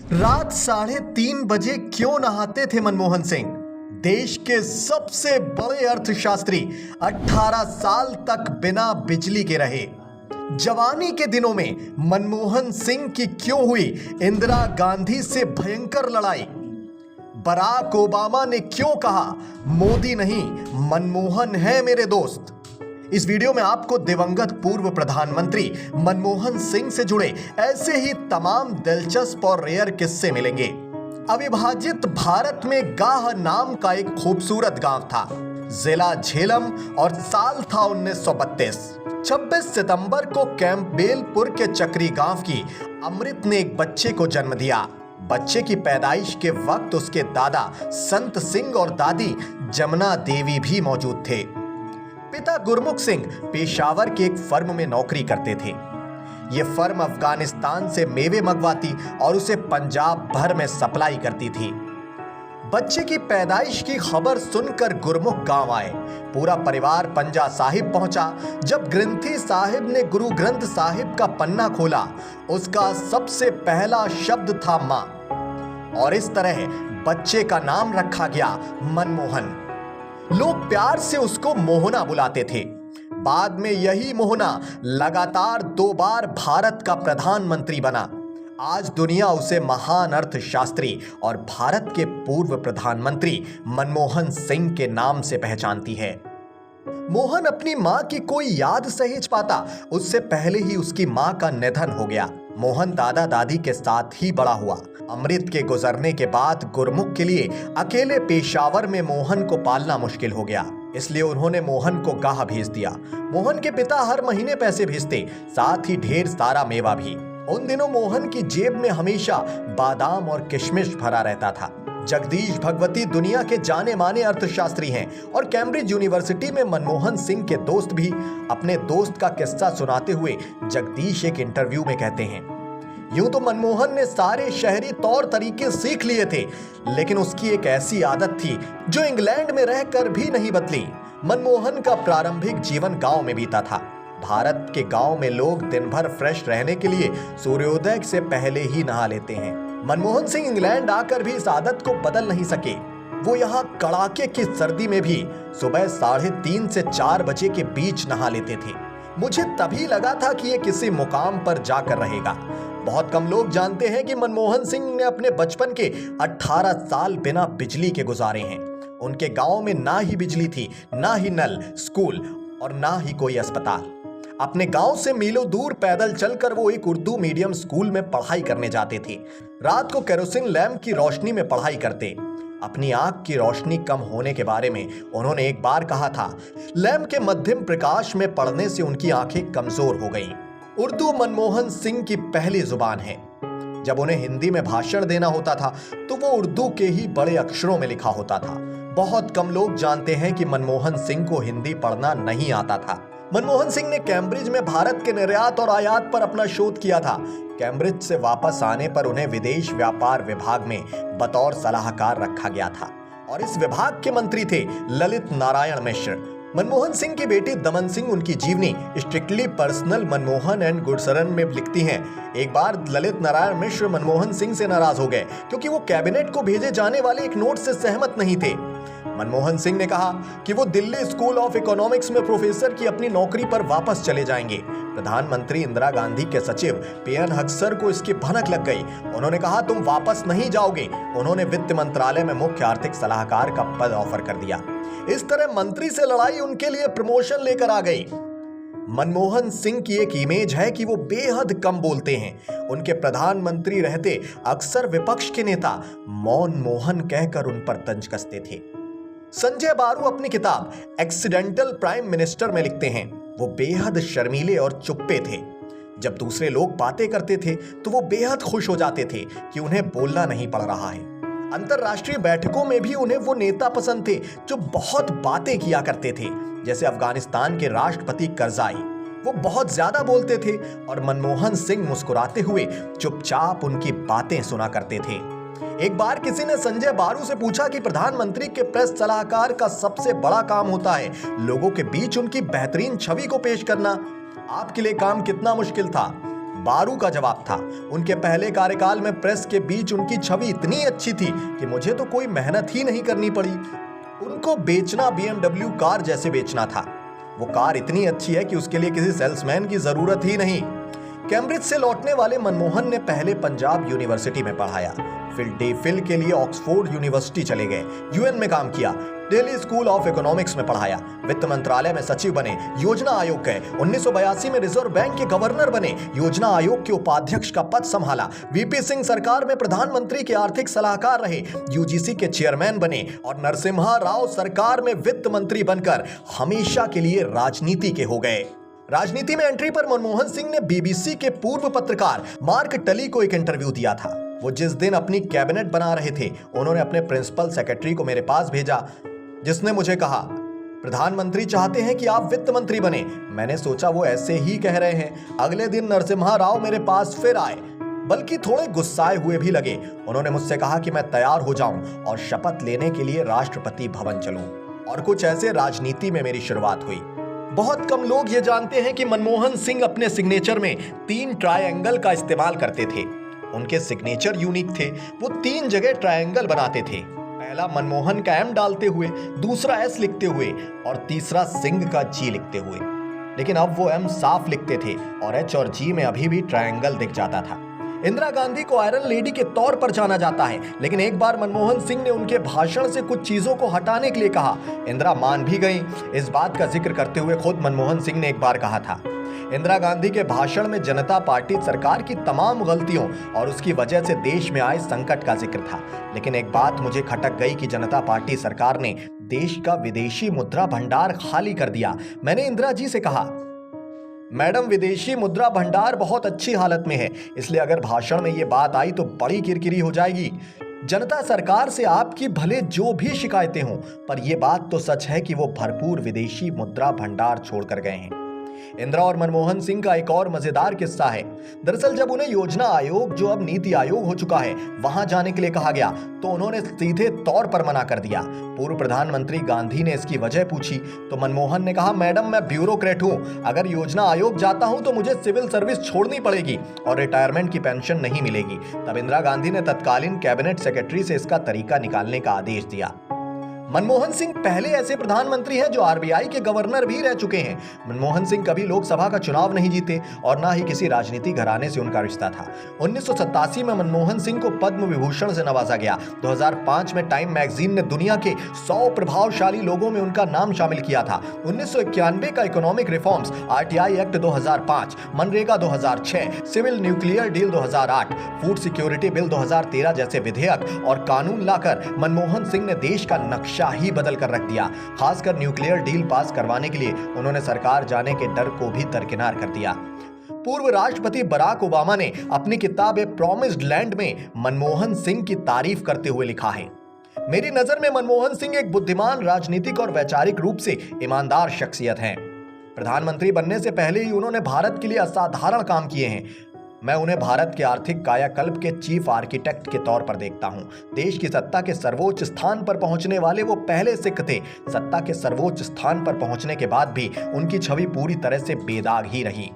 रात 3:30 बजे क्यों नहाते थे मनमोहन सिंह? देश के सबसे बड़े अर्थशास्त्री 18 साल तक बिना बिजली के रहे। जवानी के दिनों में मनमोहन सिंह की क्यों हुई इंदिरा गांधी से भयंकर लड़ाई? बराक ओबामा ने क्यों कहा मोदी नहीं मनमोहन है मेरे दोस्त? इस वीडियो में आपको दिवंगत पूर्व प्रधानमंत्री मनमोहन सिंह से जुड़े ऐसे ही तमाम दिलचस्प और रेयर किस्से मिलेंगे। अविभाजित भारत में गाह नाम का एक खूबसूरत गांव था। जिला झेलम और साल था 1932। 26 सितंबर को कैंपबेलपुर के चक्री गांव की अमृत ने एक बच्चे को जन्म दिया। बच्चे की पैदाइश के वक्त उसके दादा संत सिंह और दादी जमुना देवी भी मौजूद थे। पिता गुरमुख सिंह पेशावर के एक फर्म में नौकरी करते थे। यह फर्म अफगानिस्तान से मेवे मंगवाती और उसे पंजाब भर में सप्लाई करती थी। बच्चे की पैदाइश की खबर सुनकर गुरमुख गांव आए। पूरा परिवार पंजा साहिब पहुंचा। जब ग्रंथी साहिब ने गुरु ग्रंथ साहिब का पन्ना खोला, उसका सबसे पहला शब्द था मां, और इस तरह बच्चे का नाम रखा गया मनमोहन। लोग प्यार से उसको मोहना बुलाते थे। बाद में यही मोहना लगातार 2 बार भारत का प्रधानमंत्री बना। आज दुनिया उसे महान अर्थशास्त्री और भारत के पूर्व प्रधानमंत्री मनमोहन सिंह के नाम से पहचानती है। मोहन अपनी मां की कोई याद सहेज पाता, उससे पहले ही उसकी मां का निधन हो गया। मोहन दादा दादी के साथ ही बड़ा हुआ। अमृत के गुजरने के बाद गुरमुख के लिए अकेले पेशावर में मोहन को पालना मुश्किल हो गया, इसलिए उन्होंने मोहन को गाह भेज दिया। मोहन के पिता हर महीने पैसे भेजते, साथ ही ढेर सारा मेवा भी। उन दिनों मोहन की जेब में हमेशा बादाम और किशमिश भरा रहता था। जगदीश भगवती दुनिया के जाने माने अर्थशास्त्री हैं और कैम्ब्रिज यूनिवर्सिटी में मनमोहन सिंह के दोस्त भी अपने दोस्त का किस्सा सुनाते हुए जगदीश एक इंटरव्यू में कहते हैं, यूं तो मनमोहन ने सारे शहरी तौर तरीके सीख लिए थे, लेकिन उसकी एक ऐसी आदत थी जो इंग्लैंड में रहकर भी नहीं बदली। मनमोहन का प्रारंभिक जीवन गांव में बीता था। भारत के गांव में लोग दिन भर फ्रेश रहने के लिए सूर्योदय से पहले ही नहा लेते हैं। मनमोहन सिंह इंग्लैंड आकर भी इस आदत को बदल नहीं सके। वो यहाँ कड़ाके की सर्दी में भी सुबह 3:30 से 4 बजे के बीच नहा लेते थे। मुझे तभी लगा था कि ये किसी मुकाम पर जाकर रहेगा। बहुत कम लोग जानते हैं कि मनमोहन सिंह ने अपने बचपन के 18 साल बिना बिजली के गुजारे हैं। उनके गांव में ना ही बिजली थी, ना ही नल, स्कूल और ना ही कोई अस्पताल। अपने गांव से मीलों दूर पैदल चलकर वो एक उर्दू मीडियम स्कूल में पढ़ाई करने जाते थे। रात को केरोसिन लैंप की रोशनी में पढ़ाई करते। अपनी आंख की रोशनी कम होने के बारे में उन्होंने एक बार कहा था, लैंप के मध्यम प्रकाश में पढ़ने से उनकी आंखें कमजोर हो गईं। उर्दू मनमोहन सिंह की पहली जुबान है। जब उन्हें हिंदी में भाषण देना होता था तो वो उर्दू के ही बड़े अक्षरों में लिखा होता था। बहुत कम लोग जानते हैं कि मनमोहन सिंह को हिंदी पढ़ना नहीं आता था। मनमोहन सिंह ने कैम्ब्रिज में भारत के निर्यात और आयात पर अपना शोध किया था। कैम्ब्रिज से वापस आने पर उन्हें विदेश व्यापार विभाग में बतौर सलाहकार रखा गया था और इस विभाग के मंत्री थे ललित नारायण मिश्र। मनमोहन सिंह की बेटी दमन सिंह उनकी जीवनी स्ट्रिक्टली पर्सनल मनमोहन एंड गुडसरन में लिखती हैं, एक बार ललित नारायण मिश्र मनमोहन सिंह से नाराज हो गए क्योंकि वो कैबिनेट को भेजे जाने वाले एक नोट से सहमत नहीं थे। मनमोहन सिंह ने कहा कि वो दिल्ली स्कूल ऑफ इकोनॉमिक्स में प्रोफेसर की अपनी नौकरी पर वापस चले जाएंगे। प्रधानमंत्री इंदिरा गांधी के सचिव पीएन हक्सर को इसकी भनक लग गई। उन्होंने कहा तुम वापस नहीं जाओगे। उन्होंने वित्त मंत्रालय में मुख्य आर्थिक सलाहकार का पद ऑफर कर दिया। इस तरह मंत्री से लड़ाई उनके लिए प्रमोशन लेकर आ गई। मनमोहन सिंह की एक इमेज है कि वो बेहद कम बोलते हैं। उनके प्रधानमंत्री रहते अक्सर विपक्ष के नेता मौन मोहन कहकर उन पर तंज कसते थे। संजय बारू अपनी किताब एक्सीडेंटल प्राइम मिनिस्टर में लिखते हैं, वो बेहद शर्मीले और चुप्पे थे। जब दूसरे लोग बातें करते थे तो वो बेहद खुश हो जाते थे कि उन्हें बोलना नहीं पड़ रहा है। अंतरराष्ट्रीय बैठकों में भी उन्हें वो नेता पसंद थे जो बहुत बातें किया करते थे, जैसे अफगानिस्तान के राष्ट्रपति करजाई। वो बहुत ज्यादा बोलते थे और मनमोहन सिंह मुस्कुराते हुए चुपचाप उनकी बातें सुना करते थे। एक बार किसी ने संजय बारू से पूछा कि प्रधानमंत्री के प्रेस सलाहकार का सबसे बड़ा काम होता है लोगों के बीच उनकी बेहतरीन छवि को पेश करना, आपके लिए काम कितना मुश्किल था? बारू का जवाब था। उनके पहले कार्यकाल में प्रेस के बीच उनकी छवि इतनी अच्छी थी कि मुझे तो कोई मेहनत ही नहीं करनी पड़ी। उनको बेचना BMW कार जैसे बेचना था। वो कार इतनी अच्छी है कि उसके लिए किसी सेल्समैन की जरूरत ही नहीं। कैम्ब्रिज से लौटने वाले मनमोहन ने पहले पंजाब यूनिवर्सिटी में पढ़ाया, फिर DPhil के लिए ऑक्सफोर्ड यूनिवर्सिटी चले गए, UN में काम किया, दिल्ली स्कूल ऑफ इकोनॉमिक्स में पढ़ाया, वित्त मंत्रालय में सचिव बने, योजना आयोग गए, 1982 में रिजर्व बैंक के गवर्नर बने, योजना आयोग के उपाध्यक्ष का पद संभाला, VP सिंह सरकार में प्रधानमंत्री के आर्थिक सलाहकार रहे, UGC के चेयरमैन बने और नरसिम्हा राव सरकार में वित्त मंत्री बनकर हमेशा के लिए राजनीति के हो गए। राजनीति में एंट्री पर मनमोहन सिंह ने BBC के पूर्व पत्रकार मार्क टली को एक इंटरव्यू दिया था। वो जिस दिन अपनी कैबिनेट बना रहे थे, उन्होंने अपने प्रिंसिपल सेक्रेटरी को मेरे पास भेजा, जिसने मुझे कहा, प्रधानमंत्री चाहते हैं कि आप वित्त मंत्री बने। मैंने सोचा वो ऐसे ही कह रहे हैं। अगले दिन नरसिम्हा राव मेरे पास फिर आए, बल्कि थोड़े गुस्साए हुए भी लगे। उन्होंने मुझसे कहा कि मैं तैयार हो जाऊं और शपथ लेने के लिए राष्ट्रपति भवन चलूं। और कुछ ऐसे राजनीति में मेरी शुरुआत हुई। बहुत कम लोग ये जानते हैं कि मनमोहन सिंह अपने सिग्नेचर में 3 ट्रायंगल का इस्तेमाल करते थे। उनके सिग्नेचर यूनिक थे। वो 3 जगह ट्रायंगल बनाते थे। पहला मनमोहन का M डालते हुए, दूसरा S लिखते हुए और तीसरा सिंह का G लिखते हुए। लेकिन अब वो M साफ लिखते थे और H और G में अभी भी ट्रायंगल दिख जाता था। इंदिरा गांधी को आयरन लेडी के तौर पर जाना जाता है, लेकिन एक बार मनमोहन सिंह ने उनके भाषण से कुछ चीजों को हटाने के लिए कहा। इंदिरा मान भी गई। इस बात का जिक्र करते हुए खुद मनमोहन सिंह ने एक बार कहा था, इंदिरा गांधी के भाषण में जनता पार्टी सरकार की तमाम गलतियों और उसकी वजह से देश में आए संकट का जिक्र था। लेकिन एक बात मुझे खटक गई कि जनता पार्टी सरकार ने देश का विदेशी मुद्रा भंडार खाली कर दिया। मैंने इंदिरा जी से कहा, मैडम, विदेशी मुद्रा भंडार बहुत अच्छी हालत में है, इसलिए अगर भाषण में ये बात आई तो बड़ी किरकिरी हो जाएगी। जनता सरकार से आपकी भले जो भी शिकायतें हों, पर यह बात तो सच है कि वो भरपूर विदेशी मुद्रा भंडार छोड़कर गए हैं। इंदिरा और मनमोहन सिंह का एक और मजेदार किस्सा है। दरअसल जब उन्हें योजना आयोग, जो अब नीति आयोग हो चुका है, वहां जाने के लिए कहा गया तो उन्होंने सीधे तौर पर मना कर दिया। पूर्व प्रधानमंत्री गांधी ने इसकी वजह पूछी तो मनमोहन ने कहा, मैडम, मैं ब्यूरोक्रेट हूं, अगर योजना आयोग जाता हूं तो मुझे सिविल सर्विस छोड़नी पड़ेगी और रिटायरमेंट की पेंशन नहीं मिलेगी। तब इंदिरा गांधी ने तत्कालीन कैबिनेट सेक्रेटरी से इसका तरीका निकालने का आदेश दिया। मनमोहन सिंह पहले ऐसे प्रधानमंत्री हैं जो RBI के गवर्नर भी रह चुके हैं। मनमोहन सिंह कभी लोकसभा का चुनाव नहीं जीते और ना ही किसी राजनीतिक घराने से उनका रिश्ता था। 1987 में मनमोहन सिंह को पद्म विभूषण से नवाजा गया। 2005 में टाइम मैगजीन ने दुनिया के 100 प्रभावशाली लोगों में उनका नाम शामिल किया था। 1991 का economic reforms, RTI act 2005, MNREGA 2006, civil nuclear deal 2008, food security bill 2013 जैसे विधेयक और कानून लाकर मनमोहन सिंह ने देश का नक्शा ही बदल कर रख दिया। खासकर न्यूक्लियर डील पास करवाने के लिए उन्होंने सरकार जाने के डर को भी दरकिनार कर दिया। पूर्व राष्ट्रपति बराक ओबामा ने अपनी किताब ए प्रॉमिस्ड लैंड में मनमोहन सिंह की तारीफ करते हुए लिखा है, मेरी नजर में मनमोहन सिंह एक बुद्धिमान, राजनीतिक और वैचारिक रूप से ईमानदार शख्सियत हैं। प्रधानमंत्री बनने से पहले ही उन्होंने भारत के लिए असाधारण काम किए हैं। मैं उन्हें भारत के आर्थिक कायाकल्प के चीफ आर्किटेक्ट के तौर पर देखता हूं। देश की सत्ता के सर्वोच्च स्थान पर पहुंचने वाले वो पहले सिख थे। सत्ता के सर्वोच्च स्थान पर पहुंचने के बाद भी उनकी छवि पूरी तरह से बेदाग ही रही।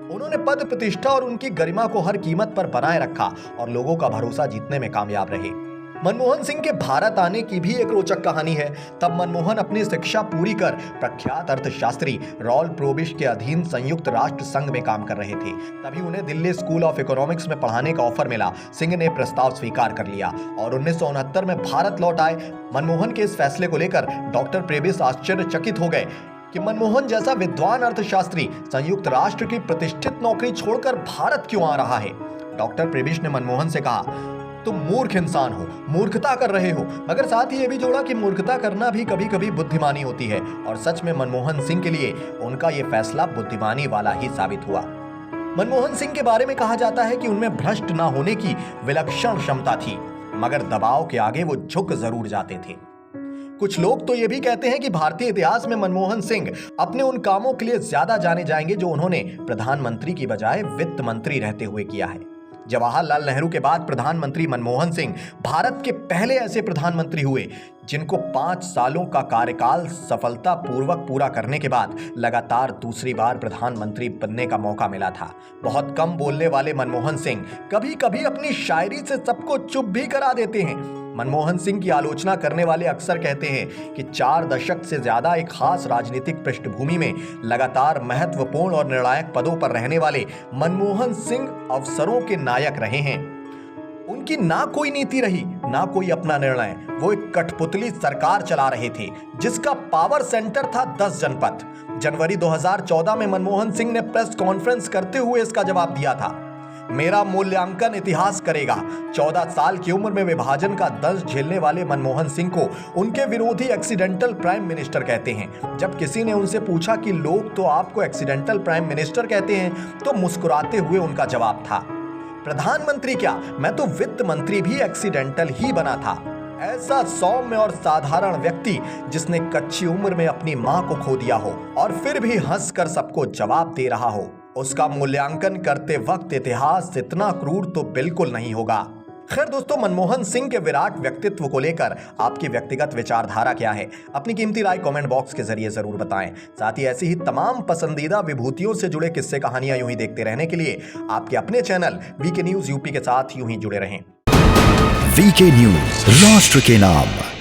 उन्होंने पद प्रतिष्ठा और उनकी गरिमा को हर कीमत पर बनाए रखा और लोगों का भरोसा जीतने में कामयाब रहे। मनमोहन सिंह के भारत आने की भी एक रोचक कहानी है। तब मनमोहन अपनी शिक्षा पूरी कर प्रख्यात अर्थशास्त्री रॉल प्रोबिश के अधीन संयुक्त राष्ट्र संघ में काम कर रहे थे। तभी उन्हें दिल्ली स्कूल ऑफ इकोनॉमिक्स में पढ़ाने का ऑफर मिला। सिंह ने प्रस्ताव स्वीकार कर लिया और 1969 में भारत लौट आए। मनमोहन के इस फैसले को लेकर डॉक्टर प्रेबिस आश्चर्यचकित हो गए कि मनमोहन जैसा विद्वान अर्थशास्त्री संयुक्त राष्ट्र की प्रतिष्ठित नौकरी छोड़कर भारत क्यों आ रहा है। डॉक्टर प्रेबिश ने मनमोहन से कहा, तुम मूर्ख इंसान हो, मूर्खता कर रहे हो। मगर साथ ही यह भी जोड़ा कि मूर्खता करना भी कभी कभी बुद्धिमानी होती है। और सच में मनमोहन सिंह के लिए उनका यह फैसला बुद्धिमानी वाला ही साबित हुआ। मनमोहन सिंह के बारे में कहा जाता है कि उनमें भ्रष्ट न होने की विलक्षण क्षमता थी, मगर दबाव के आगे वो झुक जरूर जाते थे। कुछ लोग तो ये भी कहते हैं कि भारतीय इतिहास में मनमोहन सिंह अपने उन कामों के लिए ज्यादा जाने जाएंगे जो उन्होंने प्रधानमंत्री की बजाय वित्त मंत्री रहते हुए किया है। जवाहरलाल नेहरू के बाद प्रधानमंत्री मनमोहन सिंह भारत के पहले ऐसे प्रधानमंत्री हुए जिनको 5 सालों का कार्यकाल सफलतापूर्वक पूरा करने के बाद लगातार दूसरी बार प्रधानमंत्री बनने का मौका मिला था। बहुत कम बोलने वाले मनमोहन सिंह कभी कभी अपनी शायरी से सबको चुप भी करा देते हैं। मनमोहन सिंह की आलोचना करने वाले अक्सर कहते हैं कि 4 दशक से ज्यादा एक खास राजनीतिक पृष्ठभूमि में लगातार महत्वपूर्ण और निर्णायक पदों पर रहने वाले मनमोहन सिंह अवसरों के नायक रहे हैं। उनकी ना कोई नीति रही, ना कोई अपना निर्णय। वो एक कठपुतली सरकार चला रहे थे जिसका पावर सेंटर था 10 जनपद। जनवरी 2014 में मनमोहन सिंह ने प्रेस कॉन्फ्रेंस करते हुए इसका जवाब दिया था। मेरा मूल्यांकन इतिहास करेगा। 14 साल की उम्र में विभाजन का दंश झेलने वाले मनमोहन सिंह को उनके विरोधी एक्सीडेंटल प्राइम मिनिस्टर कहते हैं। जब किसी ने उनसे पूछा कि लोग तो आपको एक्सीडेंटल प्राइम मिनिस्टर कहते हैं, तो मुस्कुराते हुए उनका जवाब था, प्रधानमंत्री क्या, मैं तो वित्त मंत्री भी एक्सीडेंटल ही बना था। ऐसा सौम्य और साधारण व्यक्ति जिसने कच्ची उम्र में अपनी मां को खो दिया हो और फिर भी हंसकर सबको जवाब दे रहा हो, उसका मूल्यांकन करते वक्त इतिहास इतना क्रूर तो बिल्कुल नहीं होगा। खैर दोस्तों, मनमोहन सिंह के विराट व्यक्तित्व को लेकर आपकी व्यक्तिगत विचारधारा क्या है? अपनी कीमती राय कमेंट बॉक्स के जरिए जरूर बताएं। साथ ही ऐसी ही तमाम पसंदीदा विभूतियों से जुड़े किस्से कहानियां यूं ही देखते रहने के लिए आपके अपने चैनल वीके न्यूज यूपी के साथ यूं ही जुड़े रहें। वीके न्यूज, राष्ट्र के नाम।